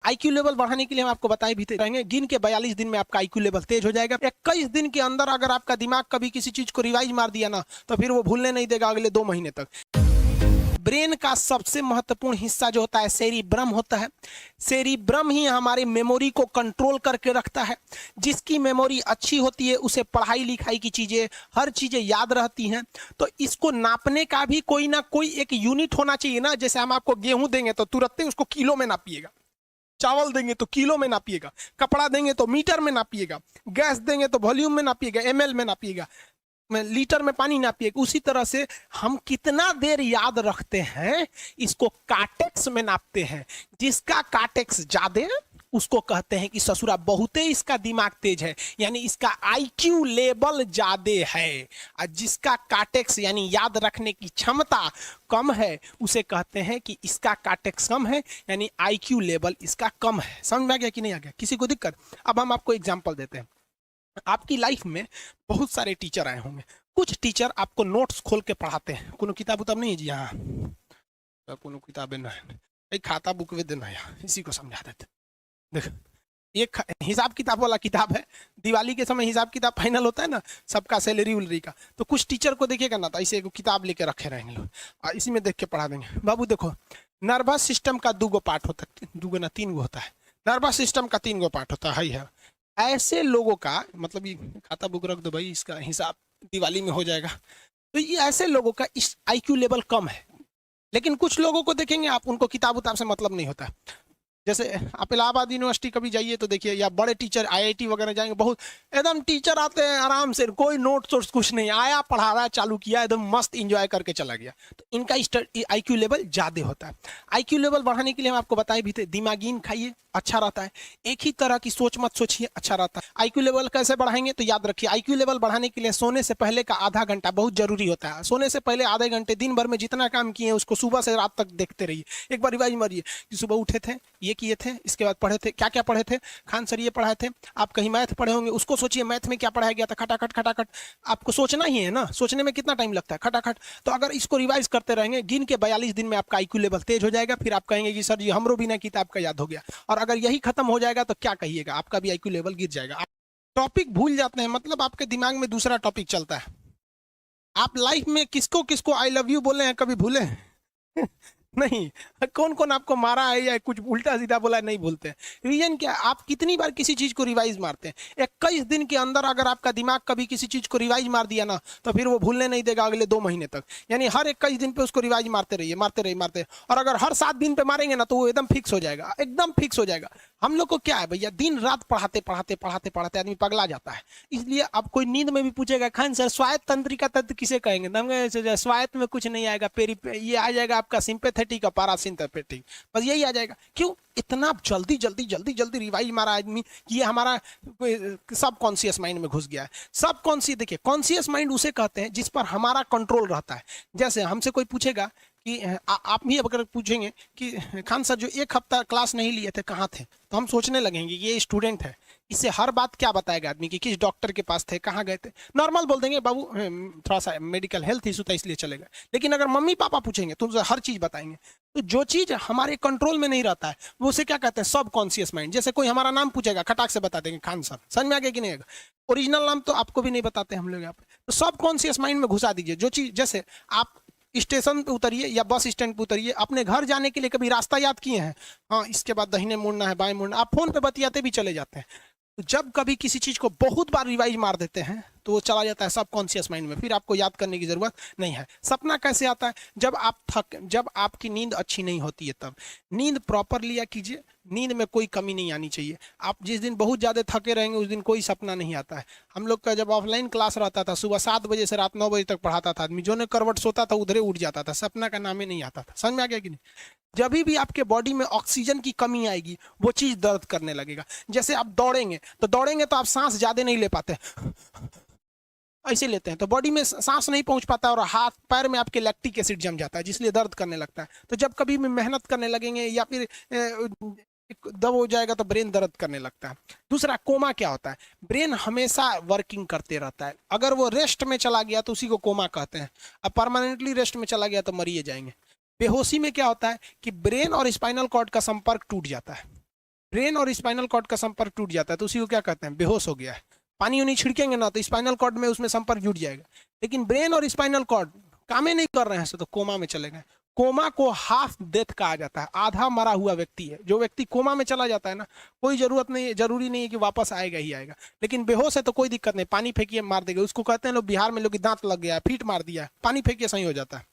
IQ level बढ़ाने के लिए हम आपको बताए भी रहेंगे, गिन के 42 दिन में आपका आईक्यू लेवल तेज हो जाएगा। 21 दिन के अंदर अगर आपका दिमाग कभी किसी चीज को रिवाइज मार दिया ना, तो फिर वो भूलने नहीं देगा अगले 2 महीने तक। ब्रेन का सबसे महत्वपूर्ण हिस्सा जो होता है सेरिब्रम होता है। सेरिब्रम ही हमारी मेमोरी को कंट्रोल करके रखता है। जिसकी मेमोरी अच्छी होती है उसे पढ़ाई लिखाई की चीजें, हर चीजें याद रहती हैं। तो इसको नापने का भी कोई ना कोई एक यूनिट होना चाहिए ना। जैसे हम आपको गेहूं देंगे तो तुरंत ही उसको किलो में नापिएगा, चावल देंगे तो किलो में नापिएगा, कपड़ा देंगे तो मीटर में नापिएगा, गैस देंगे तो वॉल्यूम में नापिएगा, एमएल में नापिएगा, लीटर में पानी नापिएगा। उसी तरह से हम कितना देर याद रखते हैं इसको काटेक्स में नापते हैं। जिसका काटेक्स ज्यादा है उसको कहते हैं कि ससुरा बहुते इसका दिमाग तेज है, यानी इसका आईक्यू लेवल ज्यादा है। और जिसका काटेक्स यानी याद रखने की क्षमता कम है उसे कहते हैं कि इसका काटेक्स कम है, यानी आईक्यू लेवल इसका कम है। समझ में आ गया कि नहीं आ गया? किसी को दिक्कत? अब हम आपको एग्जाम्पल देते हैं। आपकी लाइफ में बहुत सारे टीचर आए होंगे। कुछ टीचर आपको नोट्स खोल के पढ़ाते हैं। कोनो किताब उताब नहीं है जी? हाँ, कोनो किताबें ना है, खाता बुक वे देना है, इसी को समझा देते। देख, ये हिसाब किताब वाला किताब है। दिवाली के समय हिसाब किताब फाइनल होता है ना, सबका सैलरी उलरी का। तो कुछ टीचर को देखिएगा ना, तो ऐसे एक किताब लेके रखे रहेंगे लोग और इसी में देख के पढ़ा देंगे। बाबू देखो, नर्वस सिस्टम का 2 पार्ट होता है, 2 ना 3 होता है। नर्वस सिस्टम का 3 पार्ट होता है। ऐसे लोगों का मतलब, ये खाता बुक रख दो भाई, इसका हिसाब दिवाली में हो जाएगा। तो ये ऐसे लोगों का इस आईक्यू लेवल कम है। लेकिन कुछ लोगों को देखेंगे आप, उनको किताब उताब से मतलब नहीं होता। जैसे आप इलाहाबाद यूनिवर्सिटी कभी जाइए तो देखिए, या बड़े टीचर आईआईटी वगैरह जाएंगे, बहुत एकदम टीचर आते हैं आराम से, कोई नोट सोर्स कुछ नहीं, आया पढ़ा रहा है, चालू किया, एकदम मस्त इंजॉय करके चला गया। तो इनका आईक्यू लेवल ज्यादा होता है। आईक्यू लेवल बढ़ाने के लिए हम आपको बताए भी थे, दिमागीन खाइए, अच्छा रहता है। एक ही तरह की सोच मत सोचिए, अच्छा रहता है। आईक्यू लेवल कैसे बढ़ाएंगे? तो याद रखिए, आईक्यू लेवल बढ़ाने के लिए सोने से पहले का आधा घंटा बहुत जरूरी होता है। सोने से पहले आधे घंटे दिन भर में जितना काम किए उसको सुबह से रात तक देखते रहिए। एक बार रिवाइज मारिए कि सुबह उठे थे, ये किए थे, इसके बाद पढ़े थे, क्या क्या पढ़े थे, खान सर ये पढ़ाए थे। आप कहीं मैथ पढ़े होंगे, उसको सोचिए मैथ में क्या पढ़ाया गया था, खटाखट खटाखट। आपको सोचना ही है ना, सोचने में कितना टाइम लगता है, खटाखट। तो अगर इसको रिवाइज करते रहेंगे, गिन के 42 दिन में आपका आईक्यू लेवल तेज हो जाएगा। फिर आप कहेंगे कि सर जी हमरो बिना किताब का याद हो गया। और अगर यही खत्म हो जाएगा तो क्या कहिएगा, आपका भी आईक्यू लेवल गिर जाएगा। टॉपिक भूल जाते हैं, मतलब आपके दिमाग में दूसरा टॉपिक चलता है। आप लाइफ में किसको किसको आई लव यू बोले हैं, कभी भूले हैं? नहीं। कौन कौन आपको मारा है या कुछ उल्टा सीधा बोला है, नहीं भूलते। रीजन क्या? आप कितनी बार किसी चीज को रिवाइज मारते हैं। 21 दिन के अंदर अगर आपका दिमाग कभी किसी चीज को रिवाइज मार दिया ना, तो फिर वो भूलने नहीं देगा अगले 2 महीने तक। यानी हर 21 दिन पे उसको रिवाइज मारते रहिए, मारते रहिए, मारते। और अगर हर 7 दिन पे मारेंगे ना, तो वो एकदम फिक्स हो जाएगा, एकदम फिक्स हो जाएगा। हम लोग को क्या है भैया, दिन रात पढ़ाते पढ़ाते पढ़ाते पढ़ाते आदमी पगला जाता है। इसलिए अब कोई नींद में भी पूछेगा, खान सर स्वायत्त तंत्रिका तंत्र किसे कहेंगे? स्वायत्त में कुछ नहीं आएगा, ये आ जाएगा आपका सिंपैथेटिक और पैरासिम्पैथेटिक, बस यही आ जाएगा। क्यों इतना जल्दी जल्दी जल्दी जल्दी रिवाइज मारा आदमी कि ये हमारा सब कॉन्शियस माइंड में घुस गया है। सब कॉन्शियस, देखिए कॉन्शियस माइंड उसे कहते हैं जिस पर हमारा कंट्रोल रहता है। जैसे हमसे कोई पूछेगा कि आप भी अगर पूछेंगे कि खान सर जो 1 हफ्ता क्लास नहीं लिए थे कहाँ थे, तो हम सोचने लगेंगे ये स्टूडेंट है, इससे हर बात क्या बताएगा आदमी कि किस डॉक्टर के पास थे, कहाँ गए थे। नॉर्मल बोल देंगे बाबू थोड़ा सा मेडिकल हेल्थ इशू था इसलिए चले गए। लेकिन अगर मम्मी पापा पूछेंगे तो उनसे हर चीज बताएंगे। तो जो चीज हमारे कंट्रोल में नहीं रहता है वो उसे क्या कहते हैं, सब कॉन्शियस माइंड। जैसे कोई हमारा नाम पूछेगा, खटाक से बता देंगे खान सर, समझ में आ गया कि नहीं आएगा? ओरिजिनल नाम तो आपको भी नहीं बताते हम लोग यहाँ पे। तो सब कॉन्शियस माइंड में घुसा दीजिए जो चीज। जैसे आप स्टेशन पे उतरिए या बस स्टैंड पे उतरिए, अपने घर जाने के लिए कभी रास्ता याद किए हैं? हाँ, इसके बाद दाहिने मुड़ना है, बाएं मुड़ना। आप फोन पे बतियाते भी चले जाते हैं। तो जब कभी किसी चीज को बहुत बार रिवाइज मार देते हैं तो वो चला जाता है सब कॉन्शियस माइंड में, फिर आपको याद करने की जरूरत नहीं है। सपना कैसे आता है? जब आपकी नींद अच्छी नहीं होती है तब। नींद प्रॉपर लिया कीजिए, नींद में कोई कमी नहीं आनी चाहिए। आप जिस दिन बहुत ज्यादा थके रहेंगे उस दिन कोई सपना नहीं आता है। हम लोग का जब ऑफलाइन क्लास रहता था, सुबह 7 बजे से रात 9 बजे तक पढ़ाता था आदमी, जो ने करवट सोता था उधरे उठ जाता था, सपना का नाम ही नहीं आता था। समझ में आ गया कि नहीं? जब भी आपके बॉडी में ऑक्सीजन की कमी आएगी वो चीज दर्द करने लगेगा। जैसे आप दौड़ेंगे तो आप सांस ज्यादा नहीं ले पाते, ऐसे लेते हैं तो बॉडी में सांस नहीं पहुंच पाता और हाथ पैर में आपके लैक्टिक एसिड जम जाता है, जिसलिए दर्द करने लगता है। तो जब कभी भी मेहनत करने लगेंगे या फिर दब हो जाएगा तो ब्रेन दर्द करने लगता है। दूसरा, कोमा क्या होता है? ब्रेन हमेशा वर्किंग करते रहता है। अगर वो रेस्ट में चला गया तो उसी को कोमा कहते हैं। अब परमानेंटली रेस्ट में चला गया तो मरिए जाएंगे। बेहोशी में क्या होता है कि ब्रेन और स्पाइनल कॉर्ड का संपर्क टूट जाता है। ब्रेन और स्पाइनल कॉर्ड का संपर्क टूट जाता है तो उसी को क्या कहते हैं, बेहोश हो गया है। पानी उनी छिड़केंगे ना तो स्पाइनल कॉर्ड में उसमें संपर्क जुट जाएगा। लेकिन ब्रेन और स्पाइनल कॉर्ड काम ही नहीं कर रहे हैं तो कोमा में चले गए। कोमा को हाफ डेथ कहा जाता है, आधा मरा हुआ व्यक्ति है। जो व्यक्ति कोमा में चला जाता है ना, कोई जरूरी नहीं है कि वापस आएगा ही आएगा। लेकिन बेहोश है तो कोई दिक्कत नहीं, पानी फेंकिए मार देगा। उसको कहते हैं लोग बिहार में, लोग दांत लग गया, फीट मार दिया, पानी फेंकिए सही हो जाता है।